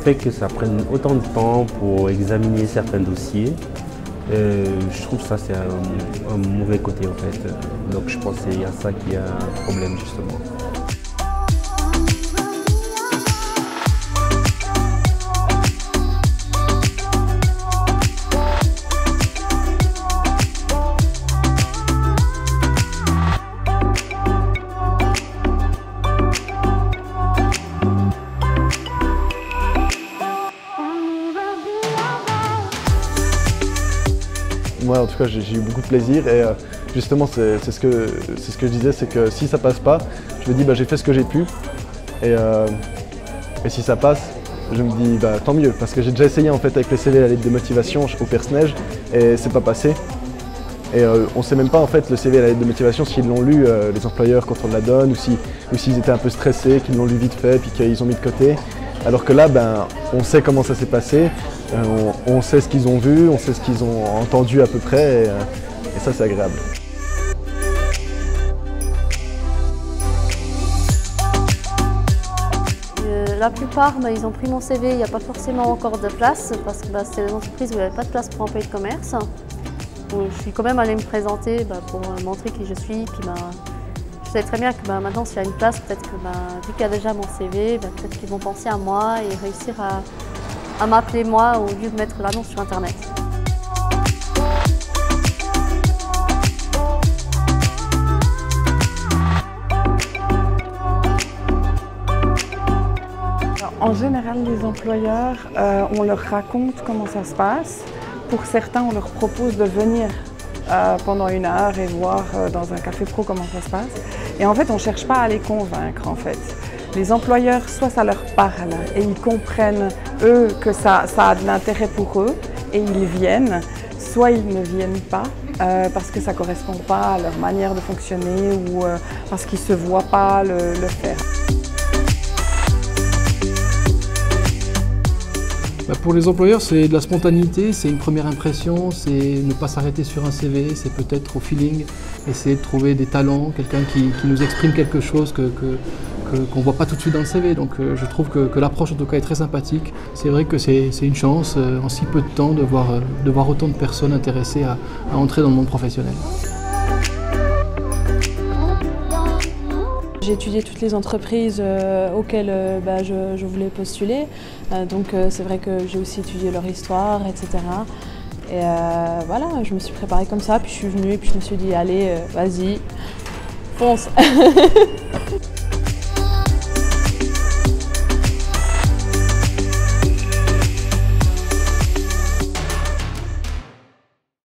fait que ça prenne autant de temps pour examiner certains dossiers, je trouve que ça c'est un mauvais côté en fait. Donc je pense qu'il y a ça qui a un problème justement. Moi en tout cas j'ai eu beaucoup de plaisir et justement c'est ce que je disais, c'est que si ça passe pas, je me dis j'ai fait ce que j'ai pu et si ça passe, je me dis tant mieux parce que j'ai déjà essayé en fait avec le CV la lettre de motivation au Persnage et c'est pas passé. Et on sait même pas en fait le CV et la lettre de motivation s'ils l'ont lu les employeurs quand on la donne ou s'ils étaient un peu stressés, qu'ils l'ont lu vite fait puis qu'ils ont mis de côté. Alors que là, on sait comment ça s'est passé, on sait ce qu'ils ont vu, on sait ce qu'ils ont entendu à peu près, et ça c'est agréable. La plupart, ils ont pris mon CV, il n'y a pas forcément encore de place, parce que c'est des entreprises où il n'y avait pas de place pour employé de commerce. Donc, je suis quand même allée me présenter pour montrer qui je suis. Puis, je sais très bien que maintenant, s'il y a une place, peut-être que vu qu'il y a déjà mon CV, peut-être qu'ils vont penser à moi et réussir à m'appeler moi au lieu de mettre l'annonce sur Internet. En général, les employeurs, on leur raconte comment ça se passe. Pour certains, on leur propose de venir pendant 1 heure et voir dans un café pro comment ça se passe. Et en fait, on ne cherche pas à les convaincre en fait. Les employeurs, soit ça leur parle et ils comprennent eux que ça a de l'intérêt pour eux et ils viennent, soit ils ne viennent pas parce que ça ne correspond pas à leur manière de fonctionner ou parce qu'ils ne se voient pas le faire. Pour les employeurs, c'est de la spontanéité, c'est une première impression, c'est ne pas s'arrêter sur un CV, c'est peut-être au feeling, essayer de trouver des talents, quelqu'un qui nous exprime quelque chose qu'on ne voit pas tout de suite dans le CV. Donc je trouve que l'approche en tout cas est très sympathique. C'est vrai que c'est une chance en si peu de temps de voir autant de personnes intéressées à entrer dans le monde professionnel. J'ai étudié toutes les entreprises auxquelles je voulais postuler, donc c'est vrai que j'ai aussi étudié leur histoire, etc. Et voilà, je me suis préparée comme ça, puis je suis venue et puis je me suis dit allez, vas-y, fonce.